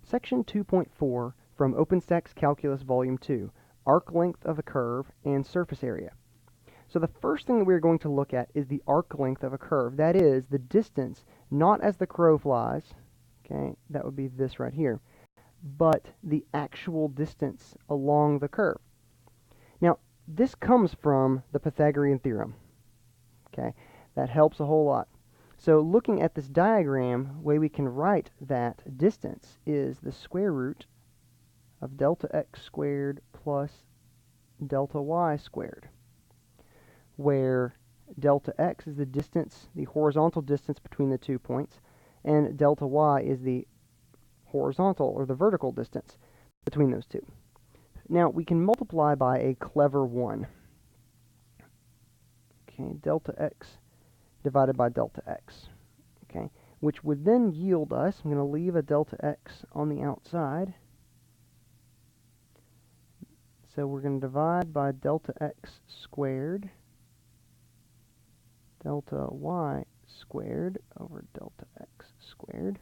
Section 2.4 from OpenStax Calculus Volume 2, Arc Length of a Curve and Surface Area. So the first thing that we're going to look at is the arc length of a curve. That is, the distance, not as the crow flies, okay, that would be this right here, but the actual distance along the curve. Now, this comes from the Pythagorean theorem, okay? That helps a whole lot. So looking at this diagram, the way we can write that distance is the square root of delta x squared plus delta y squared, where delta x is the distance, the horizontal distance between the 2 points, and delta y is the horizontal or the vertical distance between those two. Now we can multiply by a clever 1. Okay, delta x divided by delta x, okay, which would then yield us, I'm going to leave a delta x on the outside, so we're going to divide by delta x squared, delta y squared over delta x squared,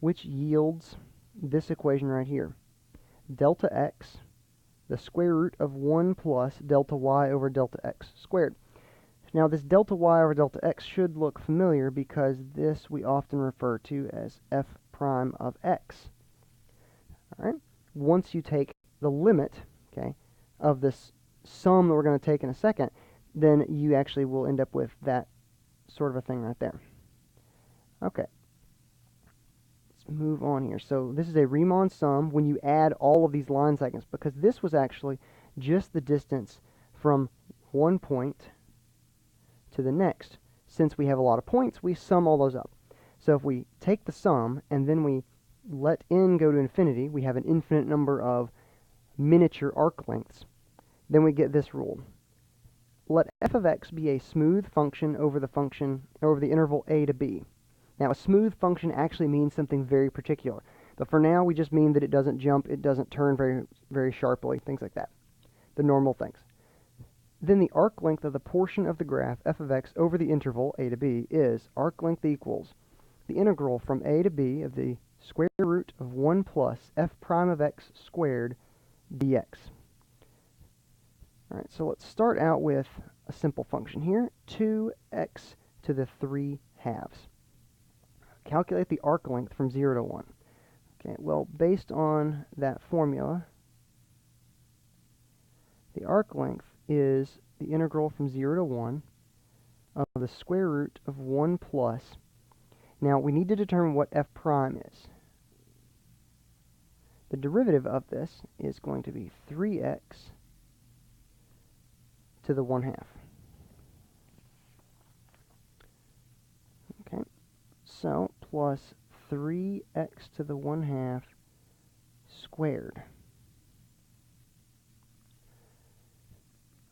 which yields this equation right here. Delta x, the square root of 1 plus delta y over delta x squared. Now this delta y over delta x should look familiar because this we often refer to as f prime of x. All right. Once you take the limit, okay, of this sum that we're going to take in a second, then you actually will end up with that sort of a thing right there. Okay. Let's move on here. So this is a Riemann sum when you add all of these line segments, because this was actually just the distance from one point to the next. Since we have a lot of points, we sum all those up. So if we take the sum and then we let n go to infinity, we have an infinite number of miniature arc lengths. Then we get this rule. Let f of x be a smooth function over the interval a to b. Now, a smooth function actually means something very particular. But for now, we just mean that it doesn't jump, it doesn't turn very sharply, things like that. The normal things. Then the arc length of the portion of the graph f of x over the interval a to b is arc length equals the integral from a to b of the square root of 1 plus f prime of x squared dx. All right, so let's start out with a simple function here, 2x to the 3 halves. Calculate the arc length from 0 to 1. Okay, well, based on that formula, the arc length is the integral from 0 to 1 of the square root of 1 plus. Now, we need to determine what f prime is. The derivative of this is going to be 3x to the 1 half. Okay, so plus 3x to the 1 half squared.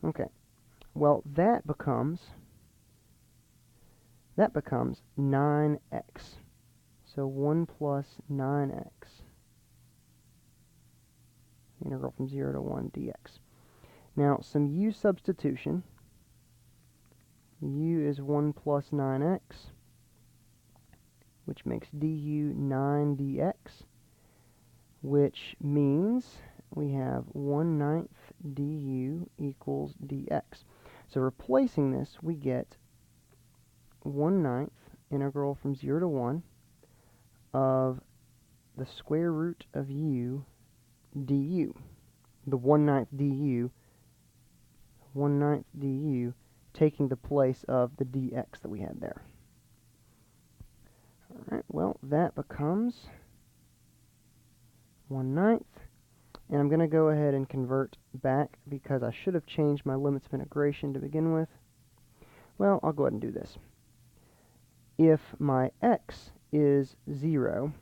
Okay, well that becomes 9x. So 1 plus 9x. Integral from 0 to 1 dx. Now, some u substitution. U is 1 plus 9x, which makes du 9 dx, which means we have 1/9 du equals dx. So replacing this, we get 1/9 integral from 0 to 1 of the square root of u du. The 1/9 du, 1/9 du, taking the place of the dx that we had there. Alright, well, that becomes 1/9. And I'm going to go ahead and convert back because I should have changed my limits of integration to begin with. Well, I'll go ahead and do this. If my x is 0,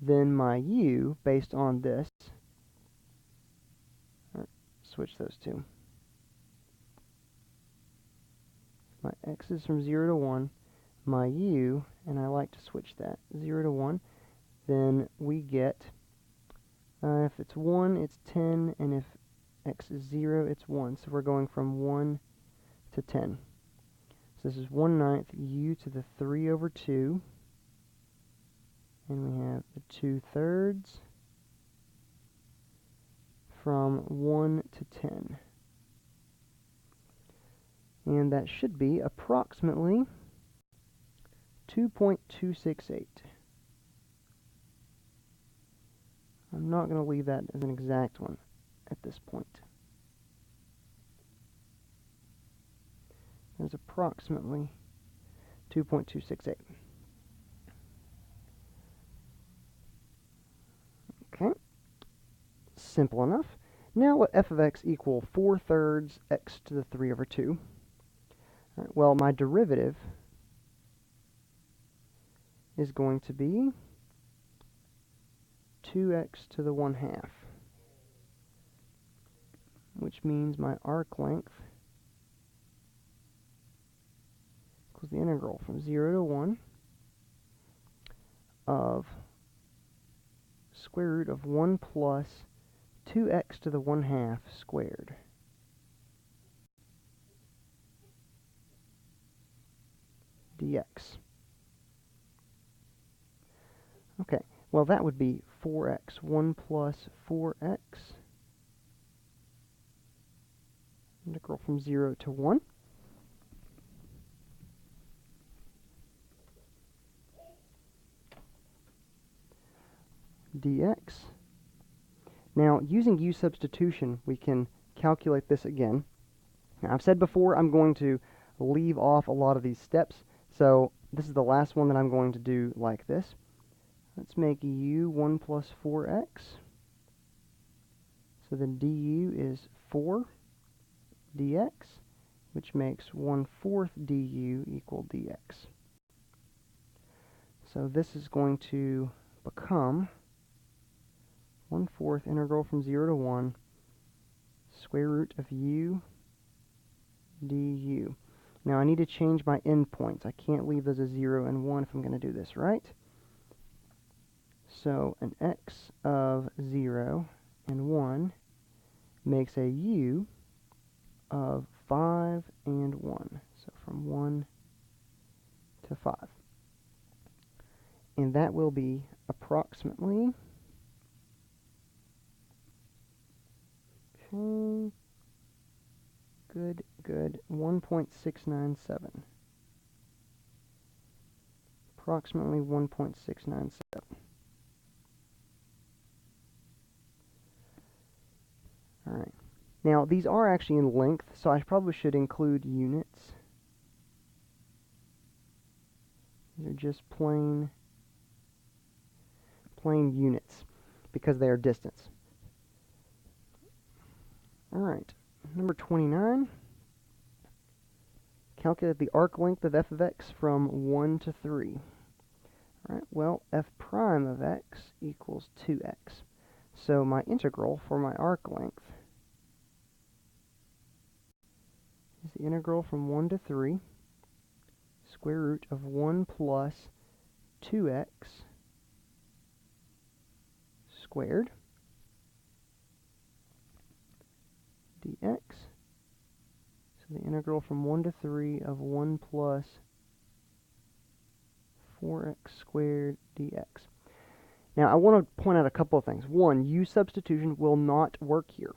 then my u, based on this, switch those two. My x is from 0 to 1. My u, and I like to switch that, 0 to 1, then we get, if it's 1, it's 10, and if x is 0, it's 1. So we're going from 1 to 10. So this is 1/9 u to the 3 over 2. And we have the 2/3 from 1 to 10. And that should be approximately 2.268. I'm not going to leave that as an exact one at this point. There's approximately 2.268. Okay, simple enough. Now let f of x equal 4/3 x to the 3 over 2. All right, well, my derivative is going to be 2x to the 1/2, which means my arc length equals the integral from 0 to 1 of square root of 1 plus 2x to the 1/2 squared. Dx. Okay, well that would be 4x, 1 plus 4x, integral from 0 to 1. Dx. Now, using u substitution, we can calculate this again. Now, I've said before I'm going to leave off a lot of these steps, so this is the last one that I'm going to do like this. Let's make u 1 plus 4x. So then du is 4 dx, which makes 1/4 du equal dx. So this is going to become 1/4 integral from 0 to 1 square root of u du. Now I need to change my endpoints. I can't leave those as 0 and 1 if I'm going to do this right. So an x of 0 and 1 makes a u of 5 and 1. So from 1 to 5. And that will be approximately, okay, good, 1.697. Approximately 1.697. Alright. Now, these are actually in length, so I probably should include units. These are just plain units, because they are distance. Alright, number 29. Calculate the arc length of f of x from 1 to 3. Alright, well, f prime of x equals 2x. So my integral for my arc length is the integral from 1 to 3, square root of 1 plus 2x squared dx. So the integral from 1 to 3 of 1 plus 4x squared dx. Now I want to point out a couple of things. One, u substitution will not work here.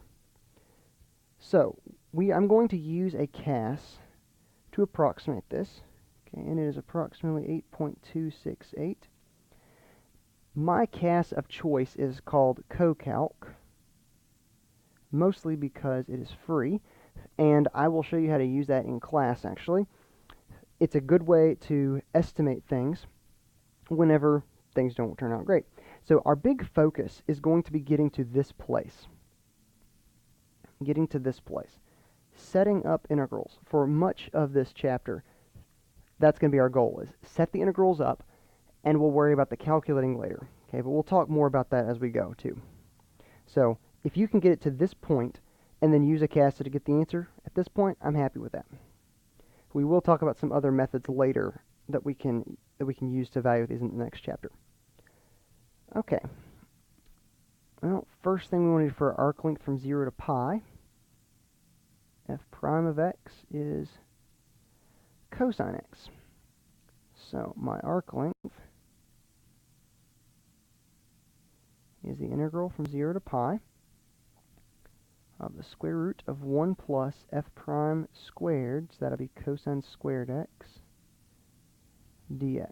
So I'm going to use a CAS to approximate this. Okay, and it is approximately 8.268. My CAS of choice is called CoCalc, mostly because it is free, and I will show you how to use that in class, actually. It's a good way to estimate things whenever things don't turn out great. So our big focus is going to be getting to this place. Setting up integrals. For much of this chapter, that's going to be our goal, is set the integrals up, and we'll worry about the calculating later. Okay, but we'll talk more about that as we go, too. So if you can get it to this point, and then use a CAS to get the answer at this point, I'm happy with that. We will talk about some other methods later that we can use to evaluate these in the next chapter. Okay. Well, first thing we want to do for our arc length from 0 to pi, f prime of x is cosine x. So my arc length is the integral from 0 to pi of the square root of 1 plus f prime squared, so that'll be cosine squared x dx,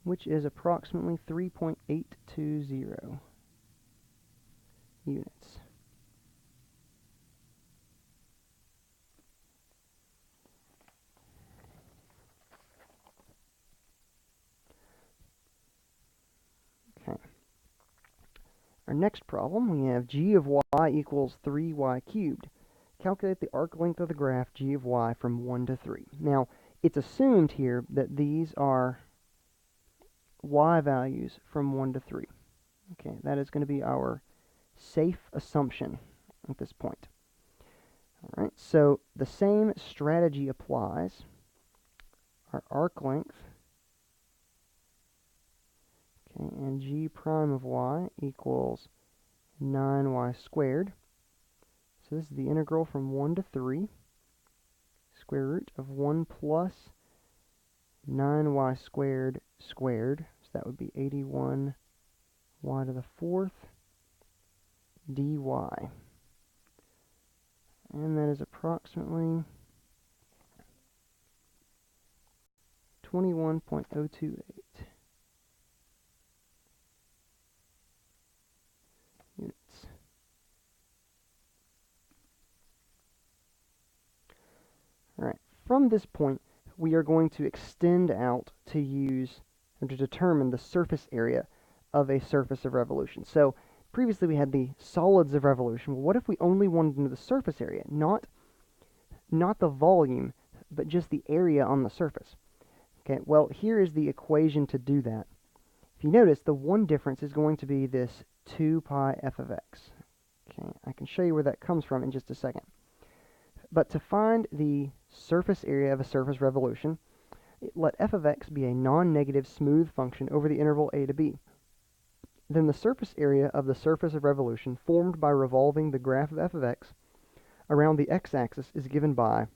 which is approximately 3.820 units. Okay. Our next problem, we have g of y equals 3y cubed. Calculate the arc length of the graph g of y from 1 to 3. Now, it's assumed here that these are y values from 1 to 3. Okay, that is going to be our safe assumption at this point. All right, so the same strategy applies. Our arc length, okay, and g prime of y equals 9y squared. So this is the integral from 1 to 3, square root of 1 plus 9y squared squared. So that would be 81y to the 4th dy. And that is approximately 21.028 units. All right, from this point, we are going to extend out to use or to determine the surface area of a surface of revolution. So previously we had the solids of revolution. Well, what if we only wanted to know the surface area, not the volume, but just the area on the surface? Okay, well, here is the equation to do that. If you notice, the one difference is going to be this 2 pi f of x. Okay, I can show you where that comes from in just a second. But to find the surface area of a surface revolution, let f of x be a non-negative smooth function over the interval a to b. Then the surface area of the surface of revolution formed by revolving the graph of f of x around the x-axis is given by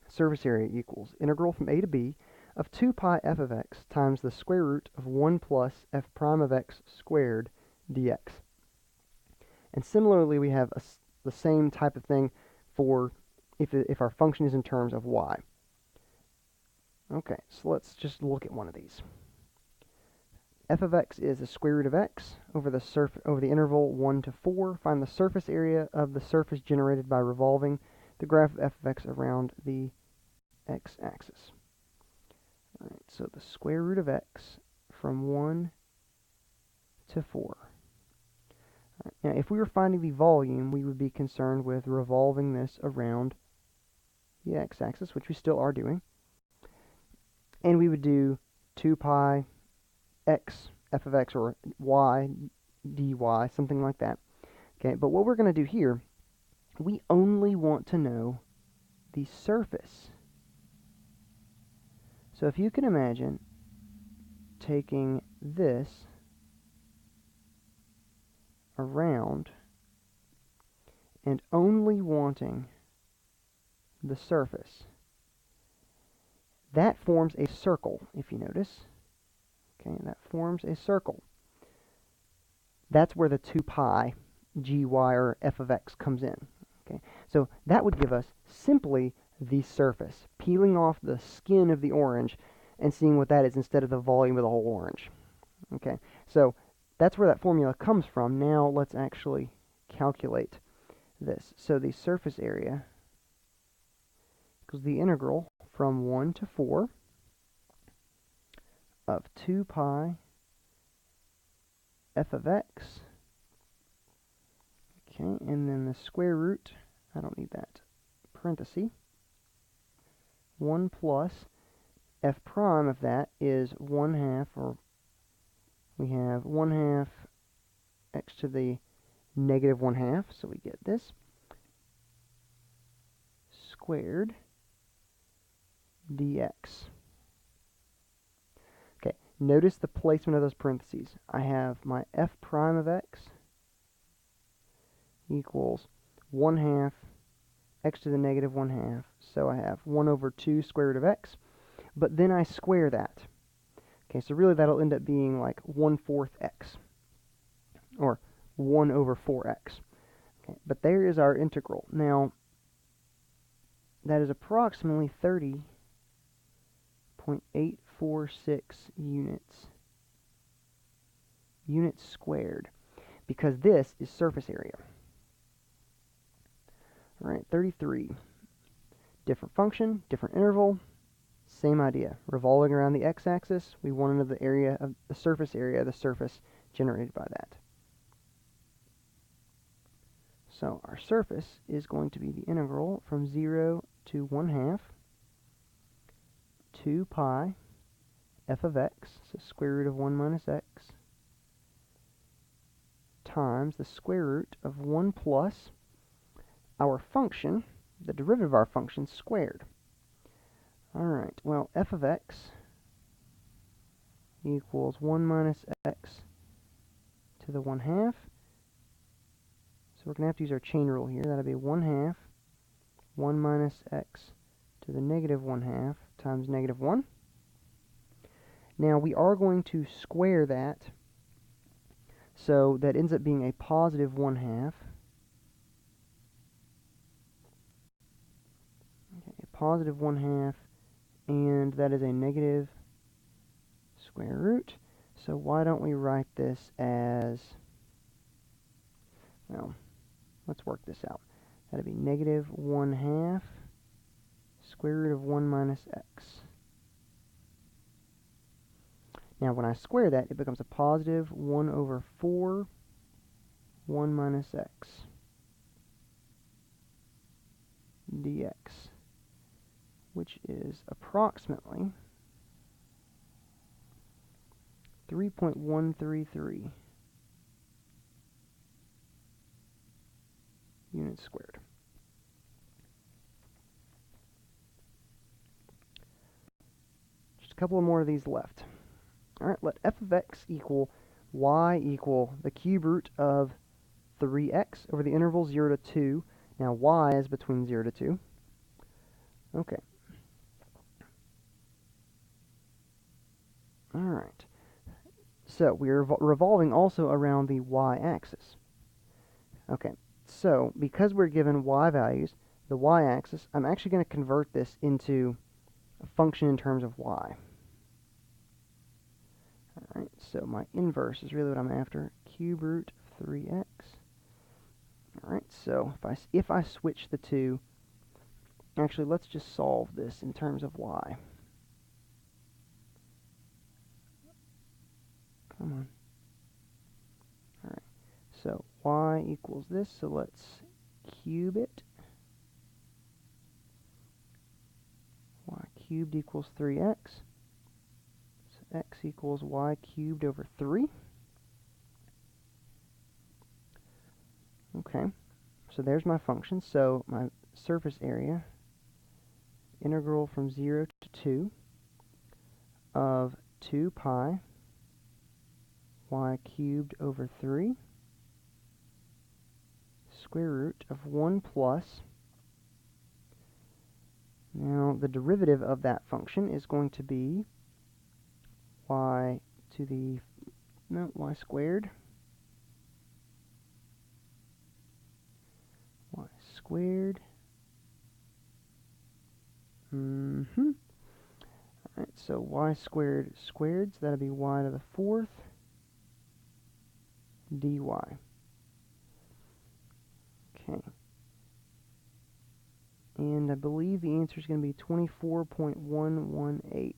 surface area equals integral from a to b of 2 pi f of x times the square root of 1 plus f prime of x squared dx. And similarly, we have the same type of thing for if our function is in terms of y. Okay, so let's just look at one of these. F of x is the square root of x over the interval 1 to 4. Find the surface area of the surface generated by revolving the graph of f of x around the x-axis. All right, so the square root of x from 1 to 4. All right, now, if we were finding the volume, we would be concerned with revolving this around the x-axis, which we still are doing. And we would do 2 pi x f of x or y dy, something like that. Okay, but what we're going to do here, we only want to know the surface. So if you can imagine taking this around and only wanting the surface, that forms a circle, if you notice. Okay, that forms a circle. That's where the 2 pi gy or f of x comes in. Okay, so that would give us simply the surface, peeling off the skin of the orange and seeing what that is instead of the volume of the whole orange. Okay, so that's where that formula comes from. Now let's actually calculate this. So the surface area equals the integral from 1 to 4 of 2 pi f of x. Okay, and then the square root, I don't need that, parenthesis, 1 plus f prime of that is 1/2, or we have 1/2 x to the negative 1/2, so we get this, squared dx. Okay, notice the placement of those parentheses. I have my f prime of x equals 1/2 x to the negative 1/2. So I have 1 over 2 square root of x, but then I square that. Okay, so really that'll end up being like 1/4 x, or 1 over 4x. Okay, but there is our integral. Now, that is approximately 30.846 units squared, because this is surface area. All right, 33. Different function, different interval, same idea. Revolving around the x-axis, we want to know the area of the surface generated by that. So our surface is going to be the integral from 0 to 1/2 2 pi f of x, so square root of 1 minus x, times the square root of 1 plus our function, the derivative of our function, squared. Alright, well, f of x equals 1 minus x to the 1/2. So we're going to have to use our chain rule here. That'll be 1/2, 1 minus x to the negative 1/2 times negative 1. Now we are going to square that, so that ends up being a positive 1/2. Okay, a positive 1/2, and that is a negative square root. So why don't we write this as, well, let's work this out. That'd be negative 1/2 square root of 1 minus x. Now when I square that, it becomes a positive 1 over 4 1 minus x dx, which is approximately 3.133 units squared. Just a couple more of these left. Alright, let f of x equal y equal the cube root of 3x over the interval 0 to 2. Now y is between 0 to 2. Okay. Alright. So we're revolving also around the y-axis. Okay, so because we're given y values, the y-axis, I'm actually going to convert this into a function in terms of y. Alright, so my inverse is really what I'm after. Cube root of 3x. Alright, so if I switch the two, actually let's just solve this in terms of y. Come on. Alright, so y equals this, so let's cube it. Y cubed equals 3x. So x equals y cubed over 3. Okay, so there's my function. So my surface area, integral from 0 to 2 of 2 pi y cubed over 3 square root of 1 plus. Now the derivative of that function is going to be y to the, no, y squared. Y squared. Alright, so y squared squared, so that'll be y to the 4th dy. Okay. And I believe the answer is going to be 24.118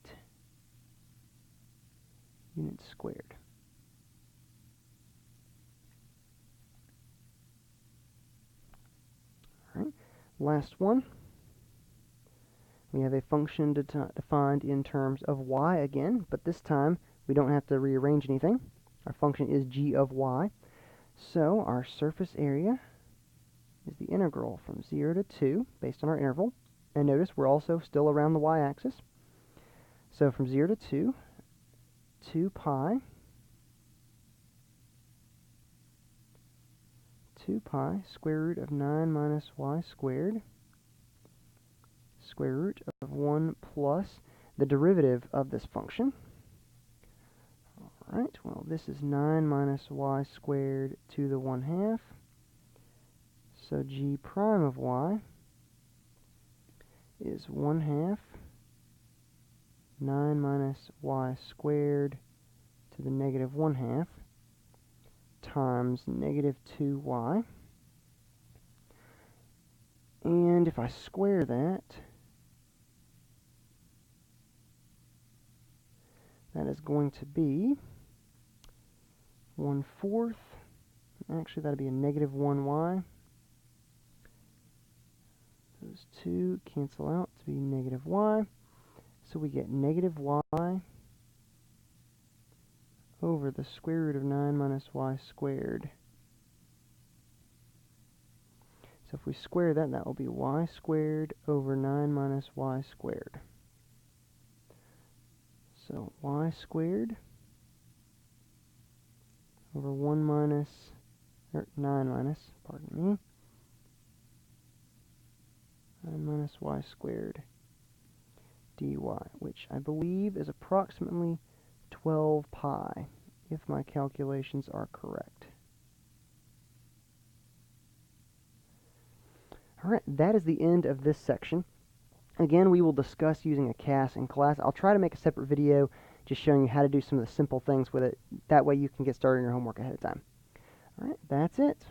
units squared. Alright, last one. We have a function defined in terms of y again, but this time we don't have to rearrange anything. Our function is g of y. So our surface area is the integral from 0 to 2 based on our interval. And notice we're also still around the y-axis. So from 0 to 2, 2 pi square root of 9 minus y squared square root of 1 plus the derivative of this function. Alright, well, this is 9 minus y squared to the 1/2. So g prime of y is 1/2 9 minus y squared to the negative 1/2 times negative 2y. And if I square that, that is going to be 1/4. Actually, that would be a negative 1y. Those two cancel out to be negative y. So we get negative y over the square root of 9 minus y squared. So if we square that, that will be y squared over 9 minus y squared. So y squared over 1 minus, or 9 minus, pardon me, 9 minus y squared dy, which I believe is approximately 12 pi, if my calculations are correct. Alright, that is the end of this section. Again, we will discuss using a CAS in class. I'll try to make a separate video just showing you how to do some of the simple things with it. That way you can get started on your homework ahead of time. Alright, that's it.